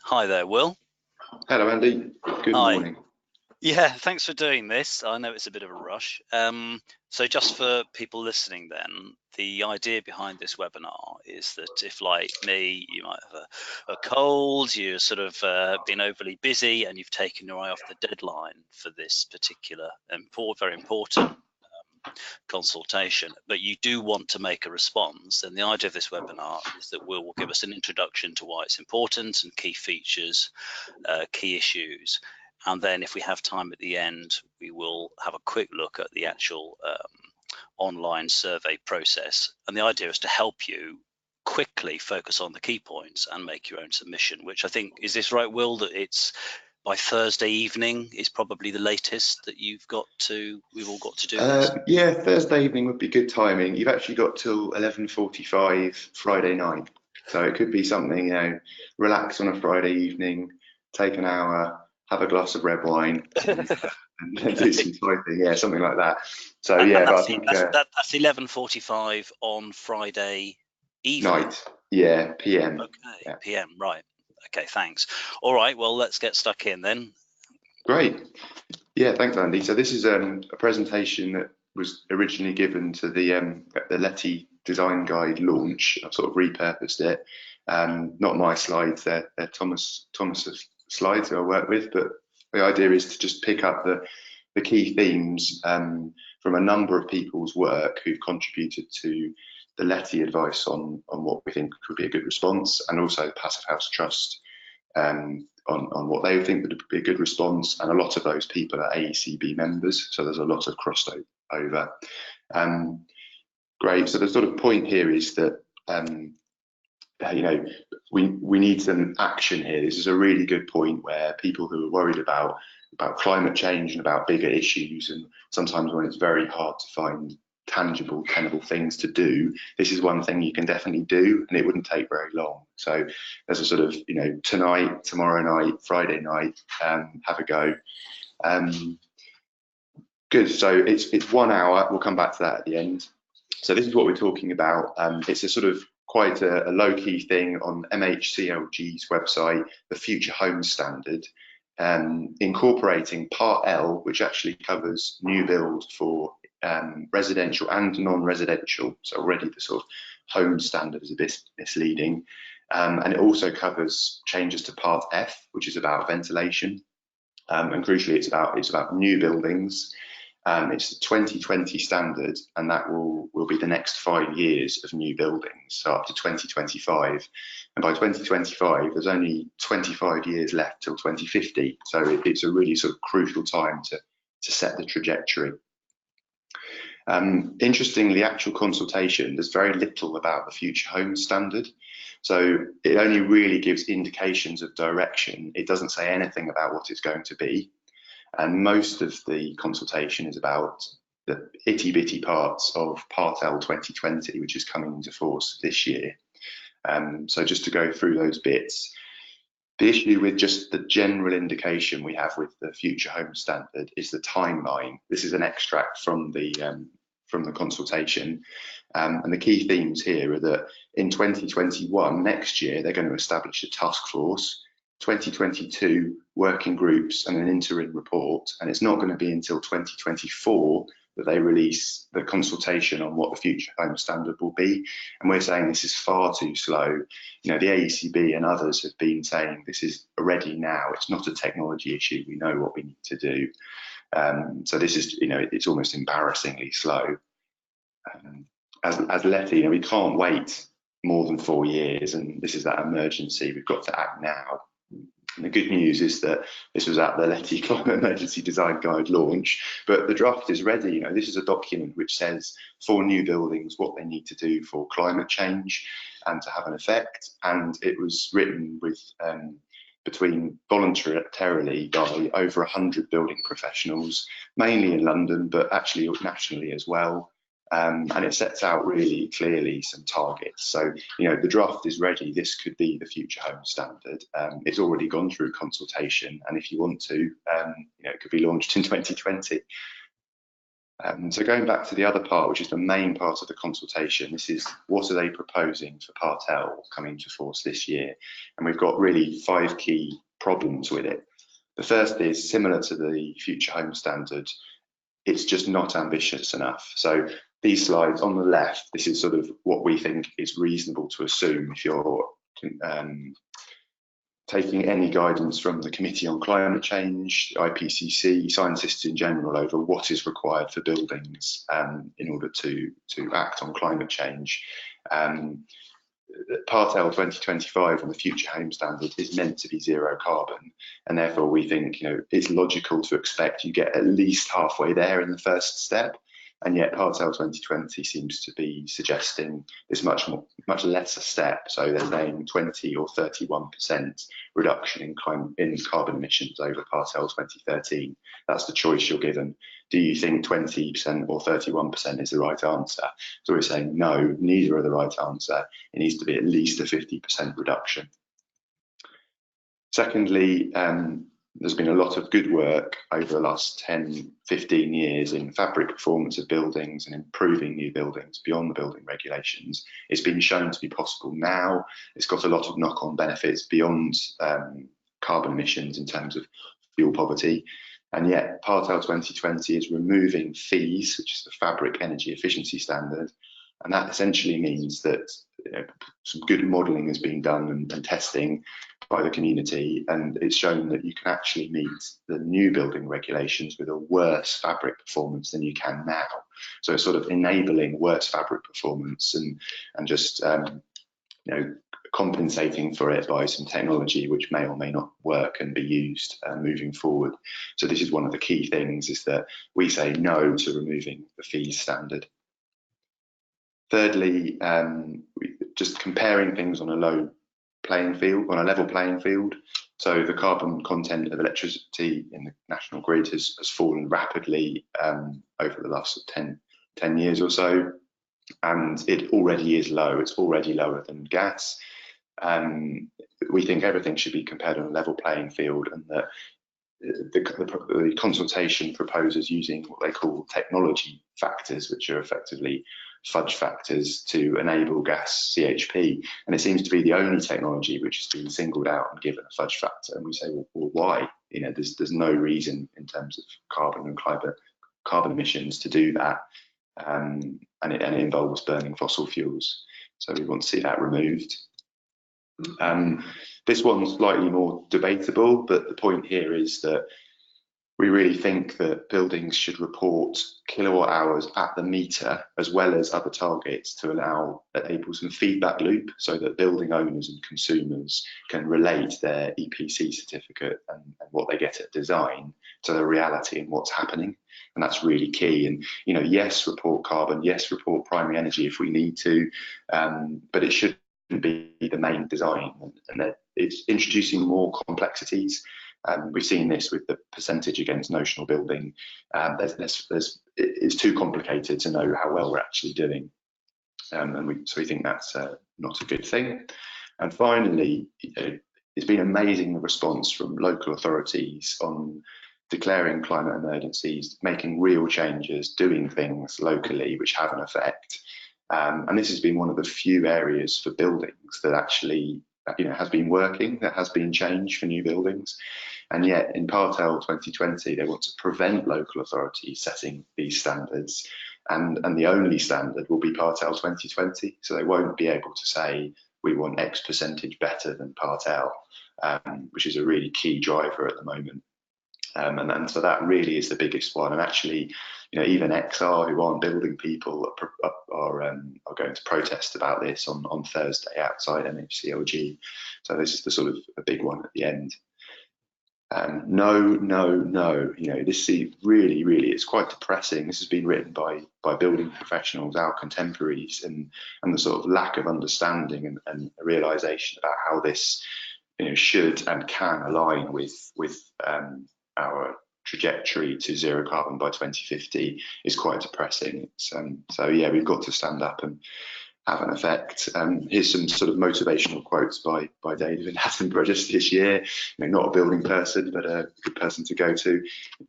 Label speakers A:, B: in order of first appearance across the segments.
A: Hi there, Will.
B: Hello, Andy. Good
A: Hi.
B: morning.
A: Yeah, thanks for doing this. I know it's a bit of a rush. So just for people listening then, the idea behind this webinar is that if, like me, you might have a cold, you're sort of been overly busy and you've taken your eye off the deadline for this particular very important consultation, but you do want to make a response, then the idea of this webinar is that Will give us an introduction to why it's important and key features, key issues. And then if we have time at the end, we will have a quick look at the actual online survey process. And the idea is to help you quickly focus on the key points and make your own submission, which I think, is this right, Will, that it's by Thursday evening is probably the latest that we've all got to do this?
B: Yeah, Thursday evening would be good timing. You've actually got till 11:45 Friday night, so it could be something, relax on a Friday evening, take an hour, have a glass of red wine, and then do
A: Okay.
B: some typing. Yeah, something like that. So
A: And
B: yeah, but I
A: that's
B: think
A: that's 11:45 on Friday evening.
B: night, yeah, PM.
A: Okay,
B: Yeah,
A: PM, right. Okay, thanks. All right, well, let's get stuck in then.
B: great. Yeah, thanks, Andy. So this is a presentation that was originally given to the Letty Design Guide launch. I've sort of repurposed it. Not my slides, they're Thomas's slides who I work with, but the idea is to just pick up the key themes from a number of people's work who've contributed to the Letty advice on what we think could be a good response, and also the Passive House Trust on what they think would be a good response. And a lot of those people are AECB members, so there's a lot of crossover. Great. So the sort of point here is that we need some action here. This is a really good point where people who are worried about climate change and about bigger issues, and sometimes when it's very hard to find tangible, tenable things to do, this is one thing you can definitely do, and it wouldn't take very long. So there's a sort of, tonight, tomorrow night, Friday night, have a go. Good. So it's 1 hour. We'll come back to that at the end. So this is what we're talking about. It's a sort of quite a low-key thing on MHCLG's website, the Future Home Standard, incorporating Part L, which actually covers new build for residential and non-residential. So already the sort of home standard is a bit misleading. And it also covers changes to Part F, which is about ventilation. And crucially, it's about new buildings. It's the 2020 standard, and that will be the next 5 years of new buildings, so up to 2025. And by 2025, there's only 25 years left till 2050. So it's a really sort of crucial time to set the trajectory. Interestingly, the actual consultation, there's very little about the Future Home Standard. So it only really gives indications of direction. It doesn't say anything about what it's going to be. And most of the consultation is about the itty bitty parts of Part L 2020, which is coming into force this year. So just to go through those bits, the issue with just the general indication we have with the Future Home Standard is the timeline. This is an extract from the consultation, and the key themes here are that in 2021, next year, they're going to establish a task force. 2022 working groups and an interim report, and it's not going to be until 2024 that they release the consultation on what the Future Home Standard will be. And we're saying this is far too slow. The AECB and others have been saying this is ready now. It's not a technology issue. We know what we need to do. So this is, it's almost embarrassingly slow. As Letty, we can't wait more than 4 years, and this is that emergency. We've got to act now. And the good news is that this was at the Letty Climate Emergency Design Guide launch, but the draft is ready. This is a document which says for new buildings what they need to do for climate change and to have an effect. And it was written with voluntarily by over 100 building professionals, mainly in London, but actually nationally as well. And it sets out really clearly some targets. So, the draft is ready. This could be the Future Home Standard. It's already gone through consultation, and if you want to, it could be launched in 2020. So going back to the other part, which is the main part of the consultation, this is what are they proposing for Part L coming to force this year? And we've got really 5 key problems with it. The first is similar to the Future Home Standard, it's just not ambitious enough. So these slides on the left, this is sort of what we think is reasonable to assume if you're taking any guidance from the Committee on Climate Change, IPCC, scientists in general over what is required for buildings in order to act on climate change. Part L 2025 on the Future Home Standard is meant to be zero carbon, and therefore we think it's logical to expect you get at least halfway there in the first step. And yet Part L 2020 seems to be suggesting this much lesser step. So they're saying 20 or 31% reduction in carbon emissions over Part L 2013. That's the choice you're given. Do you think 20% or 31% is the right answer? So we're saying no, neither are the right answer. It needs to be at least a 50% reduction. Secondly, there's been a lot of good work over the last 10, 15 years in fabric performance of buildings and improving new buildings beyond the building regulations. It's been shown to be possible now. It's got a lot of knock-on benefits beyond carbon emissions in terms of fuel poverty. And yet Part L 2020 is removing fees, which is the fabric energy efficiency standard. And that essentially means that some good modelling has been done and testing by the community, and it's shown that you can actually meet the new building regulations with a worse fabric performance than you can now. So it's sort of enabling worse fabric performance and just compensating for it by some technology which may or may not work and be used moving forward. So this is one of the key things, is that we say no to removing the fees standard. Thirdly, just comparing things on a level playing field. So the carbon content of electricity in the national grid has fallen rapidly over the last 10 years or so, and it already is low. It's already lower than gas. We think everything should be compared on a level playing field, and that the consultation proposes using what they call technology factors, which are effectively fudge factors to enable gas CHP. And it seems to be the only technology which has been singled out and given a fudge factor. And we say, well why? There's no reason in terms of carbon and carbon emissions to do that. And it involves burning fossil fuels. So we want to see that removed. This one's slightly more debatable, but the point here is that we really think that buildings should report kilowatt hours at the meter as well as other targets to enable some feedback loop, so that building owners and consumers can relate their EPC certificate and what they get at design to the reality and what's happening. And that's really key. And yes, report carbon, yes, report primary energy if we need to, but it shouldn't be the main design, and it's introducing more complexities. We've seen this with the percentage against notional building. It's too complicated to know how well we're actually doing, and so we think that's not a good thing. And finally, it's been amazing, the response from local authorities on declaring climate emergencies, making real changes, doing things locally which have an effect. And this has been one of the few areas for buildings that actually has been working, that has been change for new buildings. And yet in Part L 2020, they want to prevent local authorities setting these standards, and the only standard will be Part L 2020. So they won't be able to say we want X percentage better than Part L, which is a really key driver at the moment. And so that really is the biggest one. And actually, even XR, who aren't building people, are going to protest about this on Thursday outside MHCLG. So this is the sort of a big one at the end. No. This is really, it's quite depressing. This has been written by building professionals, our contemporaries, and the sort of lack of understanding and realization about how this should and can align with our trajectory to zero carbon by 2050 is quite depressing. So yeah, we've got to stand up and have an effect. Here's some sort of motivational quotes by David in Attenborough just this year. Not a building person, but a good person to go to.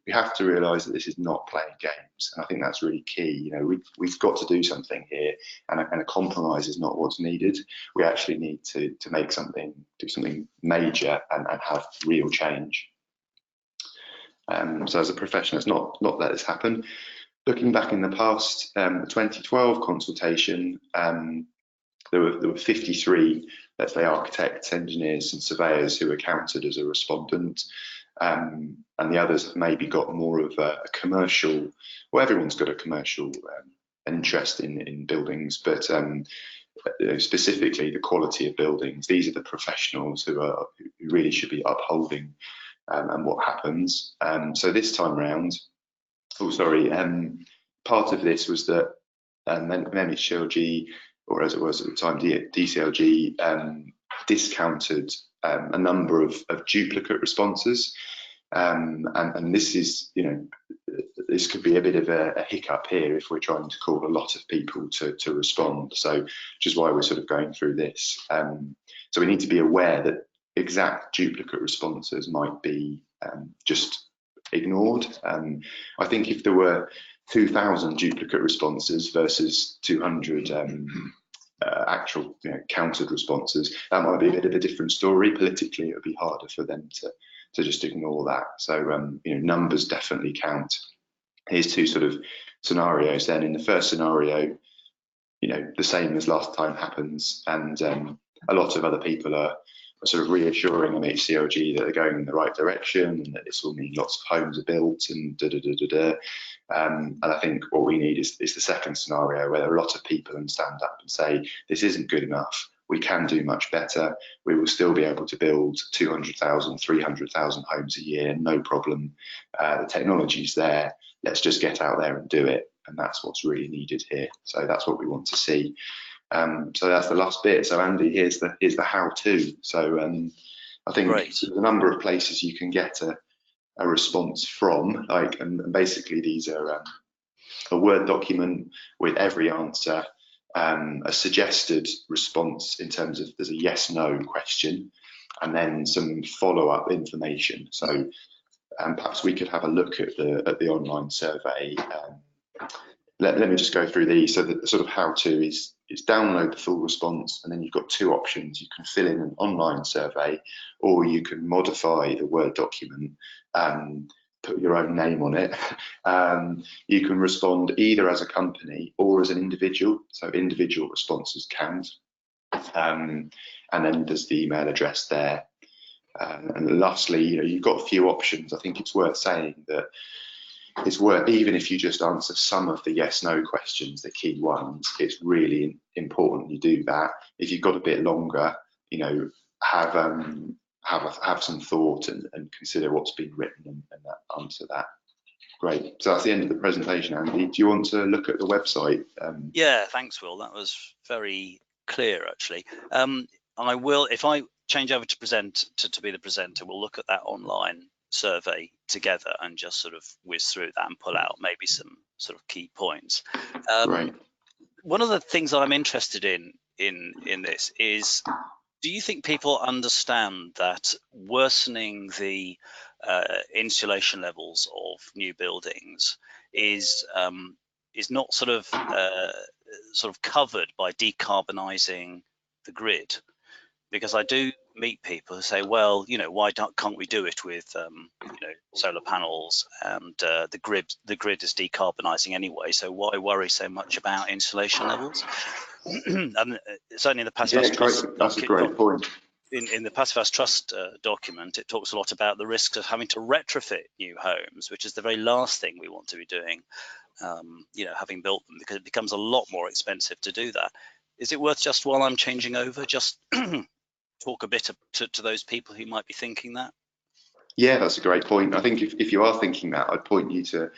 B: We have to realise that this is not playing games, and I think that's really key. We've got to do something here, and a compromise is not what's needed. We actually need to make something, do something major, and have real change. So as a professional, it's not let this happen. Looking back in the past, the 2012 consultation, there were 53, let's say, architects, engineers and surveyors who were counted as a respondent, and the others have maybe got more of a commercial, well, everyone's got a commercial interest in buildings, but specifically the quality of buildings. These are the professionals who really should be upholding and what happens. So this time round, part of this was that MHLG, or as it was at the time, DCLG, discounted a number of duplicate responses, and this is, this could be a bit of a hiccup here if we're trying to call a lot of people to respond. So, which is why we're sort of going through this. So we need to be aware that exact duplicate responses might be just ignored. I think if there were 2,000 duplicate responses versus 200 actual counted responses, that might be a bit of a different story. Politically, it would be harder for them to just ignore that. So numbers definitely count. Here's two sort of scenarios then. In the first scenario, the same as last time happens, and a lot of other people are sort of reassuring MHCLG that they're going in the right direction and that this will mean lots of homes are built and and I think what we need is the second scenario, where there are a lot of people who stand up and say this isn't good enough, we can do much better, we will still be able to build 200,000, 300,000 homes a year, no problem, the technology's there, let's just get out there and do it. And that's what's really needed here. So that's what we want to see. So that's the last bit. So Andy, here's the how-to. So I think there's a number of places you can get a response from, and basically these are a Word document with every answer, a suggested response in terms of there's a yes/no question, and then some follow-up information. So perhaps we could have a look at the online survey. Let me just go through these. So the sort of how-to is download the full response, and then you've got two options. You can fill in an online survey, or you can modify the Word document, put your own name on it. You can respond either as a company or as an individual, so individual responses count. And then there's the email address there. And lastly, you've got a few options. I think it's worth saying that it's worth, even if you just answer some of the yes/no questions, the key ones, it's really important you do that. If you've got a bit longer, have some thought and consider what's been written and answer that. Great. So that's the end of the presentation, Andy. Do you want to look at the website?
A: Yeah, thanks, Will. That was very clear, actually. I will, if I change over to to be the presenter, we'll look at that online survey together and just sort of whiz through that and pull out maybe some sort of key points.
B: Right.
A: One of the things that I'm interested in this is, do you think people understand that worsening the insulation levels of new buildings is not sort of covered by decarbonising the grid? Because I do meet people who say, well, why can't we do it with solar panels, and the grid is decarbonising anyway, so why worry so much about insulation levels? And certainly in the Passive House Trust,
B: that's a great point.
A: In the Passive House Trust document, it talks a lot about the risks of having to retrofit new homes, which is the very last thing we want to be doing, having built them, because it becomes a lot more expensive to do that. Is it worth, just while I'm changing over, just talk a bit to those people who might be thinking that?
B: Yeah, that's a great point. I think if you are thinking that, I'd point you to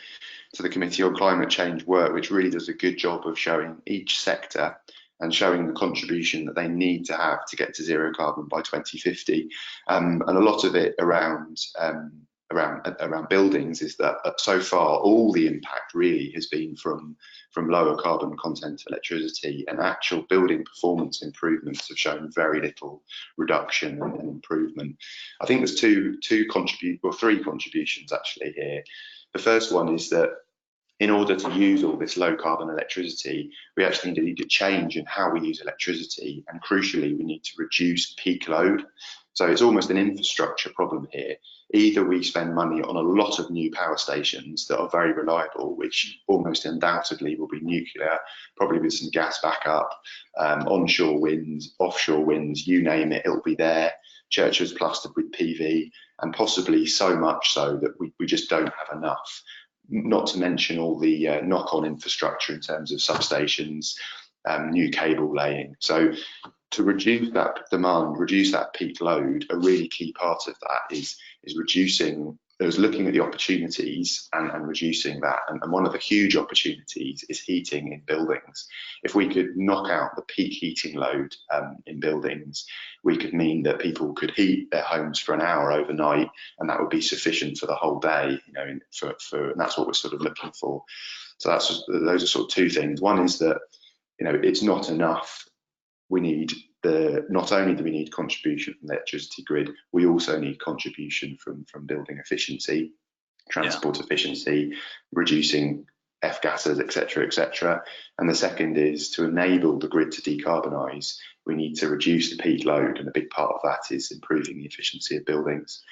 B: the Committee on Climate Change work, which really does a good job of showing each sector and showing the contribution that they need to have to get to zero carbon by 2050. And a lot of it around around buildings is that so far all the impact really has been from lower carbon content electricity, and actual building performance improvements have shown very little reduction and improvement. I think there's three contributions actually here. The first one is that in order to use all this low carbon electricity, we actually need to change in how we use electricity, and crucially, we need to reduce peak load. So it's almost an infrastructure problem here. Either we spend money on a lot of new power stations that are very reliable, which almost undoubtedly will be nuclear, probably with some gas backup, onshore winds, offshore winds, you name it, it'll be there. Churches plastered with PV, and possibly so much so that we just don't have enough. Not to mention all the knock-on infrastructure in terms of substations, new cable laying. So to reduce that demand, reduce that peak load, a really key part of that is looking at the opportunities and reducing that. And one of the huge opportunities is heating in buildings. If we could knock out the peak heating load in buildings, we could mean that people could heat their homes for an hour overnight, and that would be sufficient for the whole day. And that's what we're sort of looking for. So those are sort of two things. One is that it's not enough. Not only do we need contribution from the electricity grid, we also need contribution from building efficiency, transport efficiency, reducing F-gases, etc., etc. And the second is to enable the grid to decarbonise, we need to reduce the peak load, and a big part of that is improving the efficiency of buildings.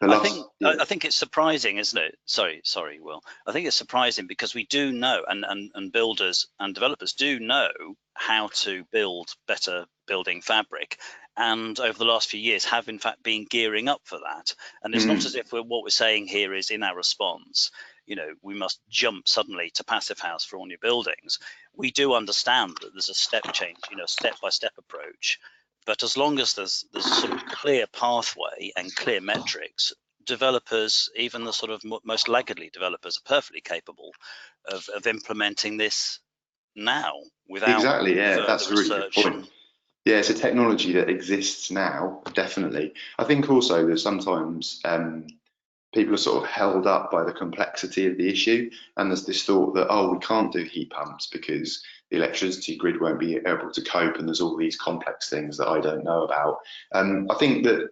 A: I think it's surprising, isn't it? Sorry, Will. I think it's surprising because we do know, and builders and developers do know how to build better building fabric, and over the last few years have in fact been gearing up for that. And it's not as if what we're saying here is in our response, we must jump suddenly to passive house for all new buildings. We do understand that there's a step change, step-by-step approach. But as long as there's a sort of clear pathway and clear metrics, developers, even the sort of most laggardly developers, are perfectly capable of implementing this now without
B: that's a really good point. Yeah, it's a technology that exists now, definitely. I think also there's sometimes people are sort of held up by the complexity of the issue, and there's this thought that, we can't do heat pumps because the electricity grid won't be able to cope, and there's all these complex things that I don't know about. I think that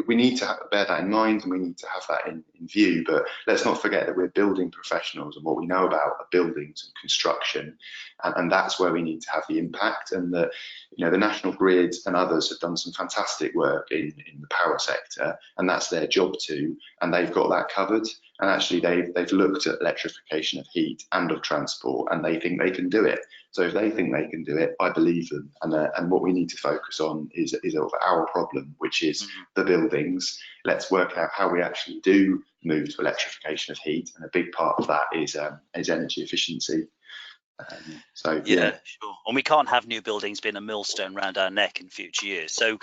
B: we need to bear that in mind, and we need to have that in view, but let's not forget that we're building professionals, and what we know about are buildings and construction, and that's where we need to have the impact. And the National Grid and others have done some fantastic work in the power sector, and that's their job too, and they've got that covered. And actually they've looked at electrification of heat and of transport, and they think they can do it. So if they think they can do it, I believe them. And what we need to focus on is our problem, which is the buildings. Let's work out how we actually do move to electrification of heat, and a big part of that is energy efficiency.
A: Sure. And we can't have new buildings being a millstone around our neck in future years. So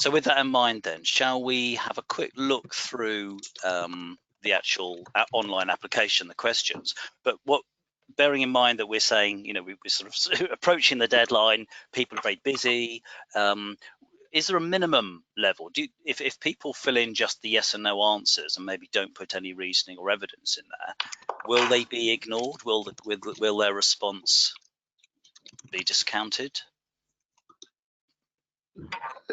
A: with that in mind, then, shall we have a quick look through the actual online application, the questions? But bearing in mind that we're saying, we're sort of approaching the deadline, people are very busy. Is there a minimum level? If people fill in just the yes and no answers and maybe don't put any reasoning or evidence in there, will they be ignored? Will their response be discounted?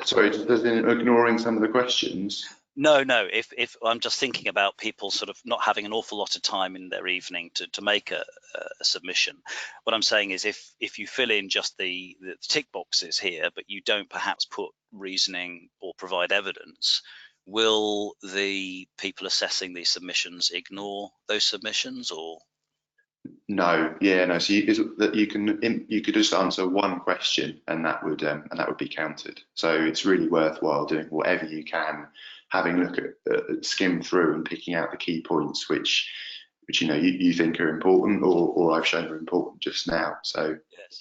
B: Sorry, just ignoring some of the questions?
A: No. If I'm just thinking about people sort of not having an awful lot of time in their evening to make a submission. What I'm saying is if you fill in just the tick boxes here, but you don't perhaps put reasoning or provide evidence, will the people assessing these submissions ignore those submissions, or?
B: No. So you could just answer one question, and that would be counted. So it's really worthwhile doing whatever you can, having a look at skim through and picking out the key points which you think are important, or I've shown are important just now. So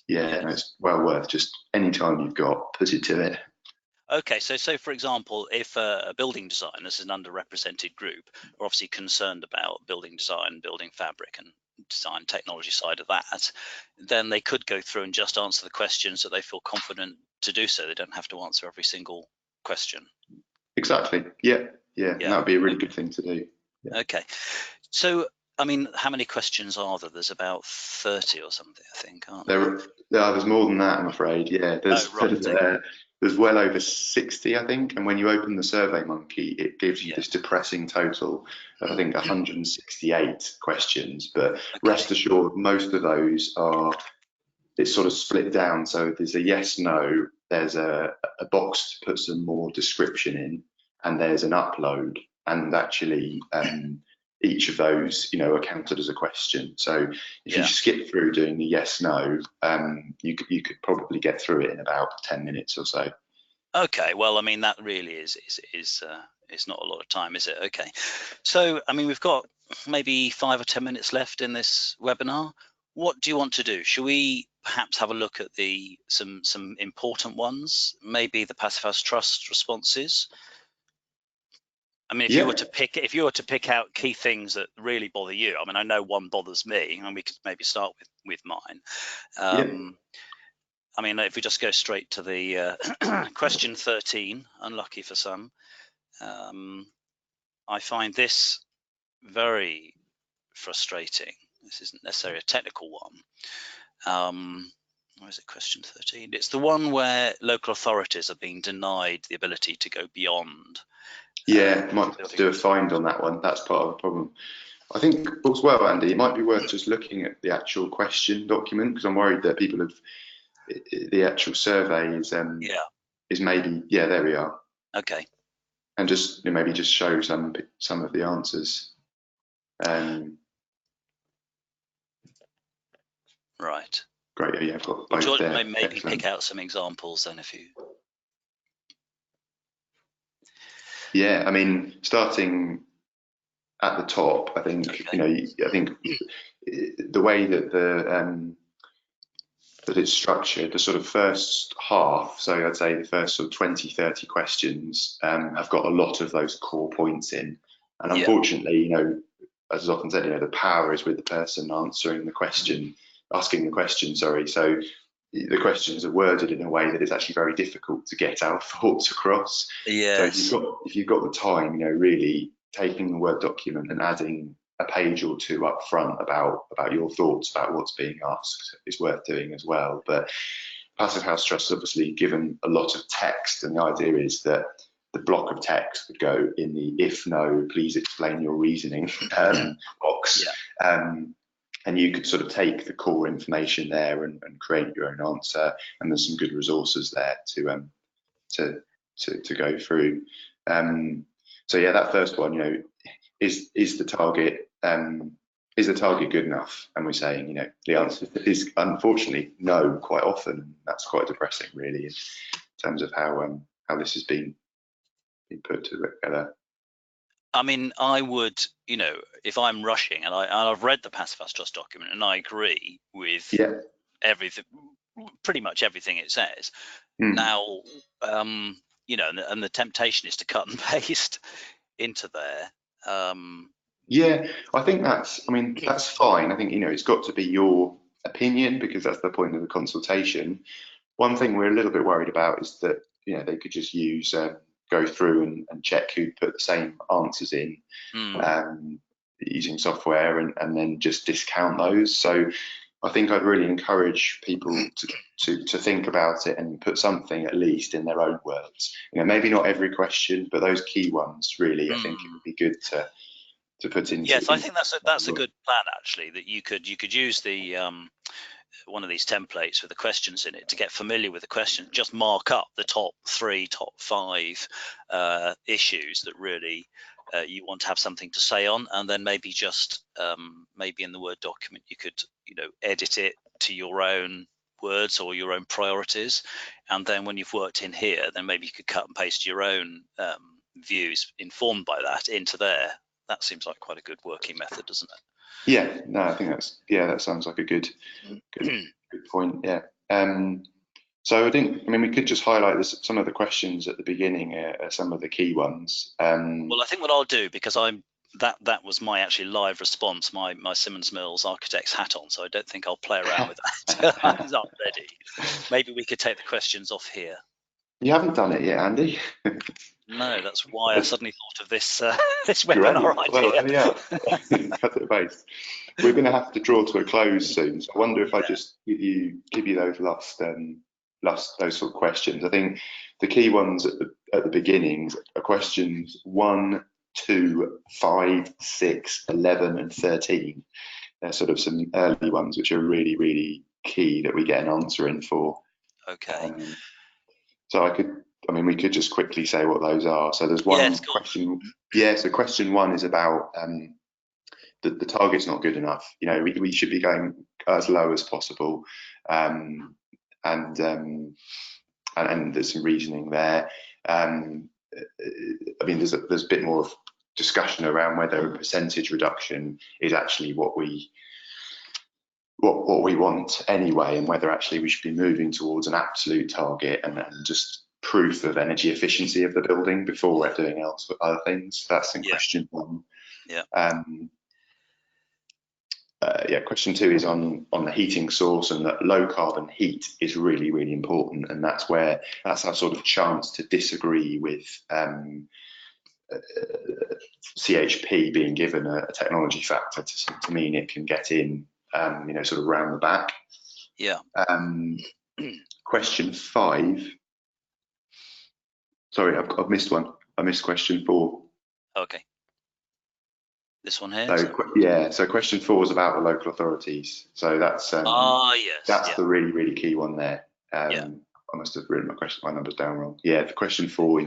B: it's well worth just any time you've got, put it to it.
A: Okay, so for example, if a building designer is an underrepresented group, are obviously concerned about building design, building fabric, and design technology side of that, then they could go through and just answer the questions that they feel confident to do so. They don't have to answer every single question.
B: Exactly. Yeah. Yeah, and that would be a really good thing to do. Yeah.
A: Okay. So, I mean, how many questions are there? There's about 30 or something, I think, aren't there?
B: There's more than that, I'm afraid. Yeah,
A: Oh, right.
B: there's well over 60, I think. And when you open the Survey Monkey, it gives you
A: Yeah.
B: this depressing total of, I think, 168 questions. But rest
A: Okay.
B: assured, most of those it's sort of split down. So there's a yes, no, there's a box to put some more description in, and there's an upload. And actually, each of those, are counted as a question. So if you skip through doing the yes, no, you could probably get through it in about 10 minutes or so.
A: Okay. Well, I mean, that really is not a lot of time, is it? Okay. So, I mean, we've got maybe 5 or 10 minutes left in this webinar. What do you want to do? Should we perhaps have a look at some important ones? Maybe the Passive House Trust responses. I mean, if you were to pick out key things that really bother you, I mean, I know one bothers me, and we could maybe start with mine. I mean, if we just go straight to the question 13, unlucky for some, I find this very frustrating. This isn't necessarily a technical one. Where is it? Question 13. It's the one where local authorities are being denied the ability to go beyond.
B: Might do a find on that one. That's part of the problem. I think as well, Andy, it might be worth just looking at the actual question document, because I'm worried that people have the actual survey is maybe there we are.
A: Okay.
B: And just maybe just show some of the answers.
A: Right.
B: Great. Yeah, I've got both there.
A: Maybe excellent. Pick out some examples then, if you.
B: Yeah, I mean, starting at the top, I think I think the way that that it's structured, the sort of first half, so I'd say the first sort of 20, 30 questions have got a lot of those core points in. And unfortunately, as is often said, the power is with the person asking the question, sorry. So the questions are worded in a way that it's actually very difficult to get our thoughts across.
A: Yes.
B: So if you've got the time, really taking the Word document and adding a page or two up front about your thoughts about what's being asked is worth doing as well. But Passive House Trust is obviously given a lot of text, and the idea is that the block of text would go in the if no, please explain your reasoning box. And you could sort of take the core information there and create your own answer. And there's some good resources there to go through. So yeah, that first one, is the target good enough? And we're saying, the answer is unfortunately no, quite often. And that's quite depressing, really, in terms of how this has been put together.
A: I mean, I would, if I'm rushing, and I've read the Passive House Trust document, and I agree with everything, pretty much everything it says. Now, and the temptation is to cut and paste into there.
B: I think that's fine. I think it's got to be your opinion, because that's the point of the consultation. One thing we're a little bit worried about is that they could just go through and check who put the same answers in using software and then just discount those. So I think I'd really encourage people to think about it and put something at least in their own words. Maybe not every question, but those key ones, really, I think it would be good to put into.
A: Yes, I think that's a good plan, actually, that you could use the one of these templates with the questions in it to get familiar with the question. Just mark up the top 3, top 5 issues that really you want to have something to say on, and then maybe just maybe in the Word document you could edit it to your own words or your own priorities, and then when you've worked in here, then maybe you could cut and paste your own views informed by that into there. That seems like quite a good working method, doesn't it?
B: Yeah, no, I think that sounds like a good point. Yeah. So I think, we could just highlight some of the questions at the beginning, some of the key ones.
A: Well, I think what I'll do, because that was my actually live response, my Simmons Mills Architects hat on, so I don't think I'll play around with that. I'm not ready. Maybe we could take the questions off here.
B: You haven't done it yet, Andy?
A: No, that's why I suddenly thought of this this
B: Great.
A: webinar
B: Well,
A: idea.
B: yeah, cut it base. We're going to have to draw to a close soon, so I wonder if I
A: Yeah.
B: just give you those last those sort of questions. I think the key ones at the beginnings are questions 1, 2, 5, 6, 11, and 13. They're sort of some early ones which are really, really key that we get an answer in for.
A: Okay.
B: So we could just quickly say what those are. So there's
A: Yes,
B: one
A: go on.
B: question. Yeah, so question 1 is about the target's not good enough. You know, we should be going as low as possible, and there's some reasoning there. There's a bit more of discussion around whether a percentage reduction is actually what we want anyway, and whether actually we should be moving towards an absolute target and just proof of energy efficiency of the building before we're doing other things. That's in question 1.
A: Yeah.
B: Question 2 is on the heating source, and that low carbon heat is really, really important, and that's our sort of chance to disagree with CHP being given a technology factor to mean it can get in, sort of round the back.
A: Yeah.
B: Question 5. Sorry, I've missed one. I missed question 4.
A: Okay. This one here.
B: So question 4 is about the local authorities. So that's
A: yes.
B: that's the really, really key one there.
A: Yeah.
B: I must have written my numbers down wrong. Yeah, the question 4,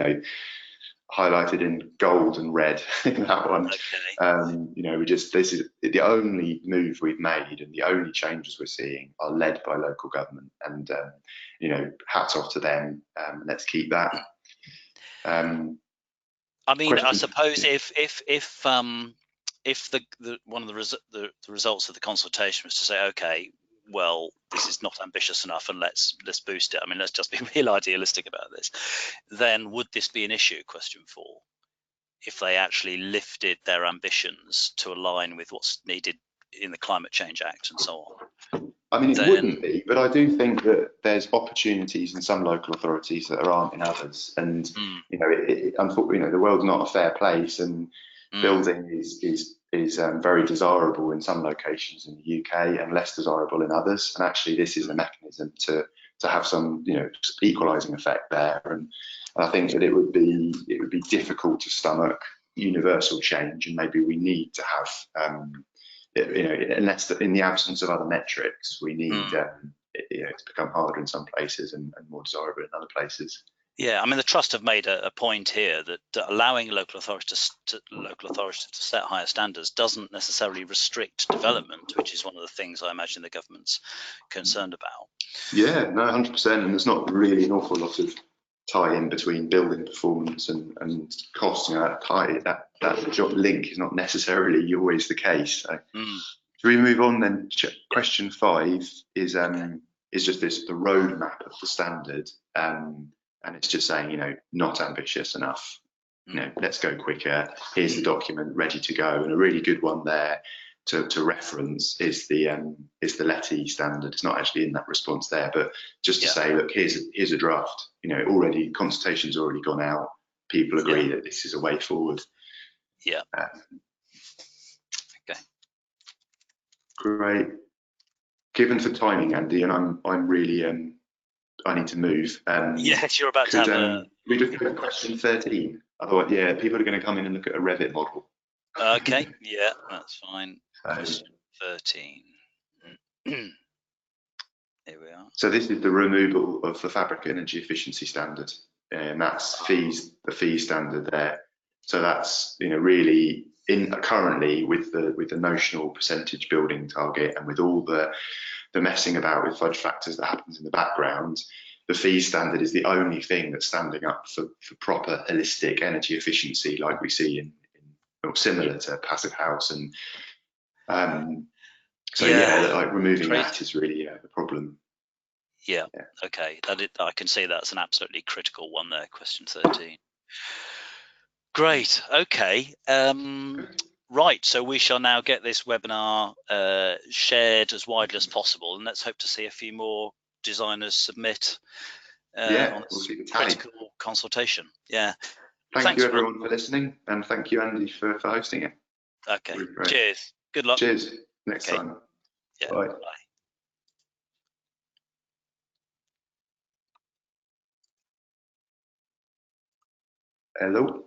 B: highlighted in gold and red in that one.
A: Okay.
B: This is the only move we've made, and the only changes we're seeing are led by local government, and hats off to them. Let's keep that.
A: I suppose if the one of the results of the consultation was to say, okay, well, this is not ambitious enough, and let's boost it. I mean, let's just be real idealistic about this. Then would this be an issue? Question 4. If they actually lifted their ambitions to align with what's needed in the Climate Change Act and so on.
B: I mean, it wouldn't be, but I do think that there's opportunities in some local authorities that there aren't in others, and unfortunately, the world's not a fair place, and building is very desirable in some locations in the UK and less desirable in others. And actually, this is a mechanism to have some equalising effect there. And I think that it would be difficult to stomach universal change, and maybe we need to have unless in the absence of other metrics, we need to become harder in some places and more desirable in other places.
A: Yeah, I mean, the Trust have made a point here that allowing local authorities to set higher standards doesn't necessarily restrict development, which is one of the things I imagine the government's concerned about.
B: Yeah, no, 100%. And there's not really an awful lot of tie-in between building performance and cost. That job link is not necessarily always the case. So, Should we move on then? Question 5 is just the roadmap of the standard. And it's just saying, not ambitious enough. Let's go quicker. Here's the document ready to go. And a really good one there to reference is the LETI standard. It's not actually in that response there, but just to say, look, here's a draft. Already consultation's already gone out. People agree that this is a way forward.
A: Yeah. Okay.
B: Great. Given for timing, Andy, and I'm really I need to move.
A: Yes, you're about to have
B: we just go to question 13. Otherwise, people are going to come in and look at a Revit model.
A: Okay, yeah, that's fine. Question 13. Here we are.
B: So this is the removal of the fabric energy efficiency standard, and that's the fee standard there. So that's really currently with the notional percentage building target, and with all the messing about with fudge factors that happens in the background, the fee standard is the only thing that's standing up for proper holistic energy efficiency, like we see in or similar to passive house. And like removing that is really the problem.
A: Yeah. Okay. I can see that's an absolutely critical one there. Question 13. Great. Okay. Right, so we shall now get this webinar shared as widely as possible, and let's hope to see a few more designers submit on this critical consultation. Yeah.
B: Thank you everyone for listening, and thank you, Andy, for hosting it.
A: Okay.
B: Really great.
A: Cheers. Good luck.
B: Cheers. Next time.
A: Yeah.
B: Bye.
A: Bye.
B: Hello.